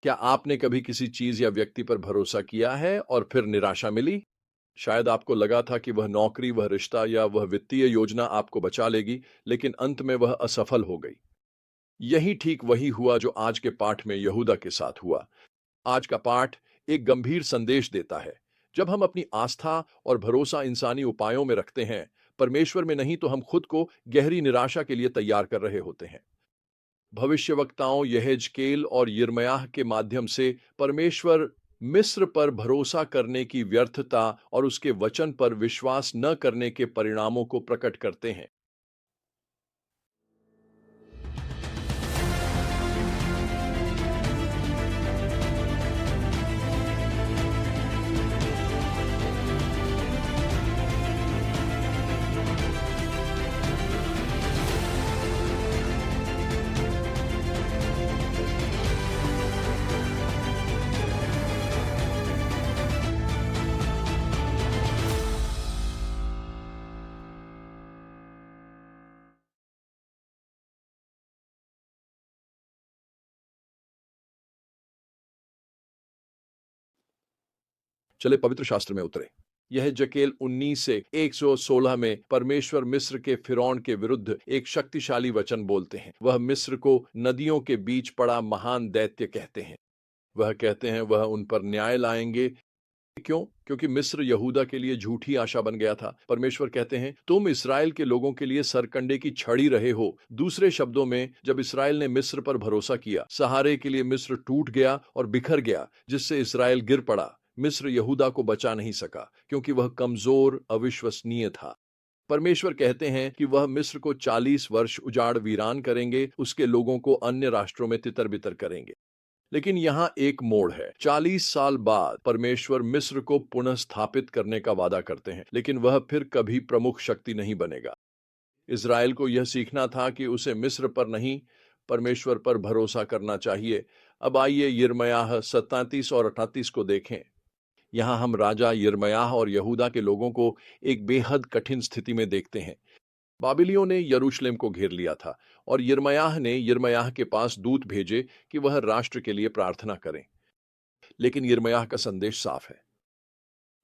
क्या आपने कभी किसी चीज या व्यक्ति पर भरोसा किया है और फिर निराशा मिली? शायद आपको लगा था कि वह नौकरी, वह रिश्ता या वह वित्तीय योजना आपको बचा लेगी, लेकिन अंत में वह असफल हो गई। यही ठीक वही हुआ जो आज के पाठ में यहूदा के साथ हुआ। आज का पाठ एक गंभीर संदेश देता है। जब हम अपनी आस्था और भरोसा इंसानी उपायों में रखते हैं, परमेश्वर में नहीं, तो हम खुद को गहरी निराशा के लिए तैयार कर रहे होते हैं। भविष्यवक्ताओं यहेजकेल और यिर्मयाह के माध्यम से परमेश्वर मिस्र पर भरोसा करने की व्यर्थता और उसके वचन पर विश्वास न करने के परिणामों को प्रकट करते हैं। चले पवित्र शास्त्र में उतरे। यह जकेल 19 से 116 में परमेश्वर मिस्र के फिरौन के विरुद्ध एक शक्तिशाली वचन बोलते हैं। वह मिस्र को नदियों के बीच पड़ा महान दैत्य कहते हैं। वह कहते हैं वह उन पर न्याय लाएंगे। क्यों? क्योंकि मिस्र यहूदा के लिए झूठी आशा बन गया था। परमेश्वर कहते हैं तुम इसराइल के लोगों के लिए सरकंडे की छड़ी रहे हो। दूसरे शब्दों में, जब इसराइल ने मिस्र पर भरोसा किया, सहारे के लिए मिस्र टूट गया और बिखर गया, जिससे इसराइल गिर पड़ा। मिस्र यहूदा को बचा नहीं सका क्योंकि वह कमजोर, अविश्वसनीय था। परमेश्वर कहते हैं कि वह मिस्र को 40 वर्ष उजाड़ वीरान करेंगे, उसके लोगों को अन्य राष्ट्रों में तितर बितर करेंगे। लेकिन यहां एक मोड़ है। 40 साल बाद परमेश्वर मिस्र को पुनः स्थापित करने का वादा करते हैं, लेकिन वह फिर कभी प्रमुख शक्ति नहीं बनेगा। इज़राइल को यह सीखना था कि उसे मिस्र पर नहीं, परमेश्वर पर भरोसा करना चाहिए। अब आइए यिर्मयाह 37 और 38 को देखें। यहां हम राजा यिर्मयाह और यहूदा के लोगों को एक बेहद कठिन स्थिति में देखते हैं। बाबिलियों ने यरूशलेम को घेर लिया था और यिर्मयाह ने यिर्मयाह के पास दूत भेजे कि वह राष्ट्र के लिए प्रार्थना करें। लेकिन यिर्मयाह का संदेश साफ है।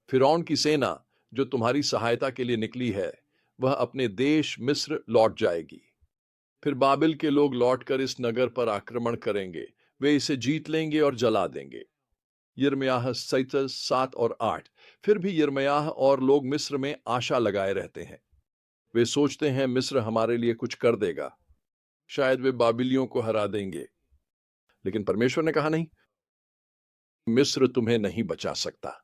फिरौन की सेना जो तुम्हारी सहायता के लिए निकली है, वह अपने देश मिस्र लौट जाएगी। फिर बाबिल के लोग लौटकर इस नगर पर आक्रमण करेंगे। वे इसे जीत लेंगे और जला देंगे। यिर्मयाह 7 और 8। फिर भी यिर्मयाह और लोग मिस्र में आशा लगाए रहते हैं। वे सोचते हैं मिस्र हमारे लिए कुछ कर देगा, शायद वे बाबिलियों को हरा देंगे। लेकिन परमेश्वर ने कहा नहीं, मिस्र तुम्हें नहीं बचा सकता।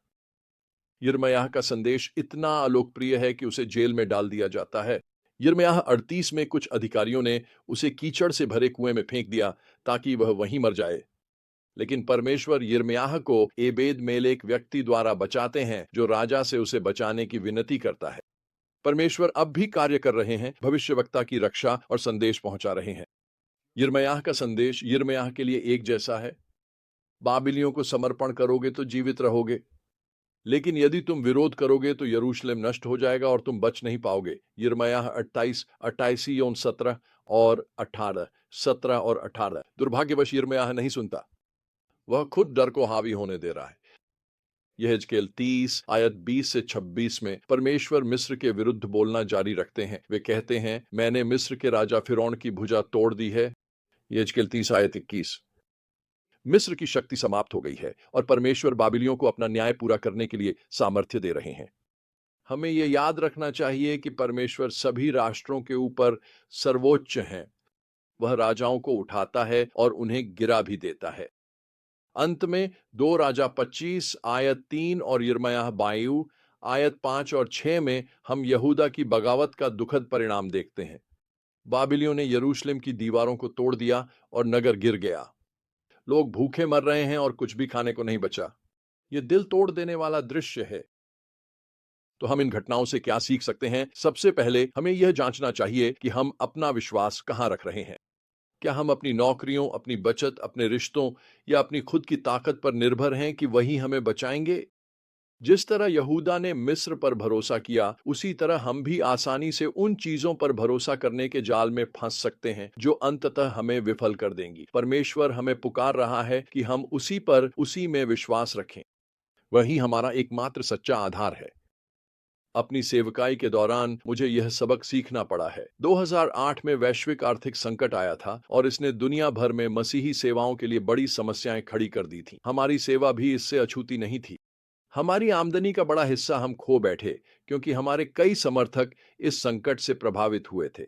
यिर्मयाह का संदेश इतना अलोकप्रिय है कि उसे जेल में डाल दिया जाता है। यिर्मयाह 38 में कुछ अधिकारियों ने उसे कीचड़ से भरे कुएं में फेंक दिया ताकि वह वहीं मर जाए। लेकिन परमेश्वर यिर्मयाह को एबेद मेलेक व्यक्ति द्वारा बचाते हैं, जो राजा से उसे बचाने की विनती करता है। परमेश्वर अब भी कार्य कर रहे हैं, भविष्यवक्ता की रक्षा और संदेश पहुंचा रहे हैं। यिर्मयाह का संदेश यिर्मयाह के लिए एक जैसा है। बाबिलियों को समर्पण करोगे तो जीवित रहोगे, लेकिन यदि तुम विरोध करोगे तो यरूशलेम नष्ट हो जाएगा और तुम बच नहीं पाओगे। यिर्मयाह 28, 88 17 और 18, 17 और 18। दुर्भाग्यवश यिर्मयाह नहीं सुनता। वह खुद डर को हावी होने दे रहा है। यहेजकेल 30 आयत 20 से 26 में परमेश्वर मिस्र के विरुद्ध बोलना जारी रखते हैं। वे कहते हैं मैंने मिस्र के राजा फिरौन की भुजा तोड़ दी है। यहेजकेल 30 आयत 21। मिस्र की शक्ति समाप्त हो गई है और परमेश्वर बाबिलियों को अपना न्याय पूरा करने के लिए सामर्थ्य दे रहे हैं। हमें यह याद रखना चाहिए कि परमेश्वर सभी राष्ट्रों के ऊपर सर्वोच्च हैं। वह राजाओं को उठाता है और उन्हें गिरा भी देता है। अंत में 2 राजा 25 आयत 3 और यिर्मयाह 22 आयत 5 और 6 में हम यहूदा की बगावत का दुखद परिणाम देखते हैं। बाबिलियों ने यरूशलेम की दीवारों को तोड़ दिया और नगर गिर गया। लोग भूखे मर रहे हैं और कुछ भी खाने को नहीं बचा। यह दिल तोड़ देने वाला दृश्य है। तो हम इन घटनाओं से क्या सीख सकते हैं? सबसे पहले हमें यह जांचना चाहिए कि हम अपना विश्वास कहां रख रहे हैं। क्या हम अपनी नौकरियों, अपनी बचत, अपने रिश्तों या अपनी खुद की ताकत पर निर्भर हैं कि वही हमें बचाएंगे? जिस तरह यहूदा ने मिस्र पर भरोसा किया, उसी तरह हम भी आसानी से उन चीजों पर भरोसा करने के जाल में फंस सकते हैं जो अंततः हमें विफल कर देंगी। परमेश्वर हमें पुकार रहा है कि हम उसी में विश्वास रखें। वही हमारा एकमात्र सच्चा आधार है। अपनी सेवकाई के दौरान मुझे यह सबक सीखना पड़ा है। 2008 में वैश्विक आर्थिक संकट आया था और इसने दुनिया भर में मसीही सेवाओं के लिए बड़ी समस्याएं खड़ी कर दी थीं। हमारी सेवा भी इससे अछूती नहीं थी। हमारी आमदनी का बड़ा हिस्सा हम खो बैठे क्योंकि हमारे कई समर्थक इस संकट से प्रभावित हुए थे।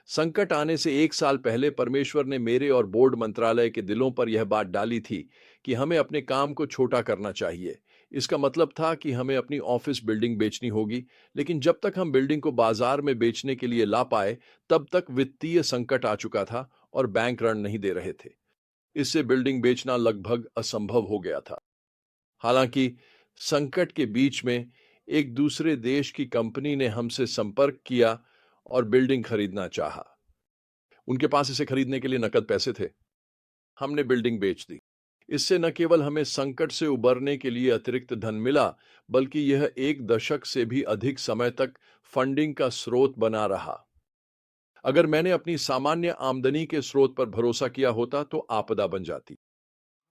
संकट आने से 1 साल पहले परमेश्वर ने मेरे और बोर्ड मंत्रालय के दिलों पर यह बात डाली थी कि हमें अपने काम को छोटा करना चाहिए। इसका मतलब था कि हमें अपनी ऑफिस बिल्डिंग बेचनी होगी, लेकिन जब तक हम बिल्डिंग को बाजार में बेचने के लिए ला पाए, तब तक वित्तीय संकट आ चुका था और बैंक ऋण नहीं दे रहे थे। इससे बिल्डिंग बेचना लगभग असंभव हो गया था। हालांकि संकट के बीच में एक दूसरे देश की कंपनी ने हमसे संपर्क किया और बिल्डिंग खरीदना चाहा। उनके पास इसे खरीदने के लिए नकद पैसे थे। हमने बिल्डिंग बेच दी। इससे न केवल हमें संकट से उबरने के लिए अतिरिक्त धन मिला, बल्कि यह 1 दशक से भी अधिक समय तक फंडिंग का स्रोत बना रहा। अगर मैंने अपनी सामान्य आमदनी के स्रोत पर भरोसा किया होता तो आपदा बन जाती।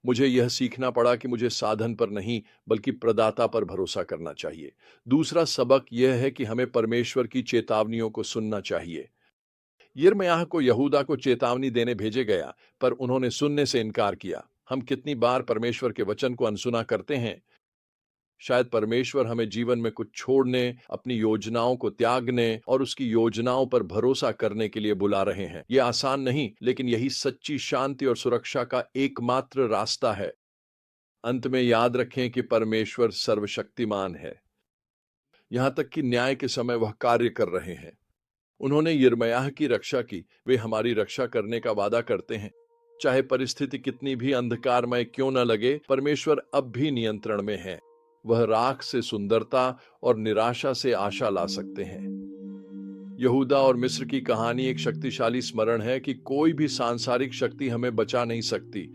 मुझे यह सीखना पड़ा कि मुझे साधन पर नहीं बल्कि प्रदाता पर भरोसा करना चाहिए। दूसरा सबक यह है कि हमें परमेश्वर की चेतावनियों को सुनना चाहिए। यिर्मयाह को यहूदा को चेतावनी देने भेजे गया, पर उन्होंने सुनने से इनकार किया। हम कितनी बार परमेश्वर के वचन को अनसुना करते हैं। शायद परमेश्वर हमें जीवन में कुछ छोड़ने, अपनी योजनाओं को त्यागने और उसकी योजनाओं पर भरोसा करने के लिए बुला रहे हैं। यह आसान नहीं, लेकिन यही सच्ची शांति और सुरक्षा का एकमात्र रास्ता है। अंत में याद रखें कि परमेश्वर सर्वशक्तिमान है। यहां तक कि न्याय के समय वह कार्य कर रहे हैं। उन्होंने यिर्मयाह की रक्षा की, वे हमारी रक्षा करने का वादा करते हैं। चाहे परिस्थिति कितनी भी अंधकारमय क्यों न लगे, परमेश्वर अब भी नियंत्रण में है। वह राख से सुंदरता और निराशा से आशा ला सकते हैं। यहूदा और मिस्र की कहानी एक शक्तिशाली स्मरण है कि कोई भी सांसारिक शक्ति हमें बचा नहीं सकती।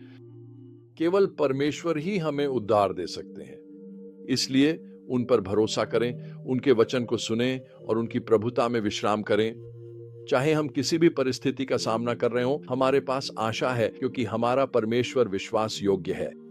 केवल परमेश्वर ही हमें उद्धार दे सकते हैं। इसलिए उन पर भरोसा करें, उनके वचन को सुनें और उनकी प्रभुता में विश्राम करें। चाहे हम किसी भी परिस्थिति का सामना कर रहे हों, हमारे पास आशा है क्योंकि हमारा परमेश्वर विश्वास योग्य है।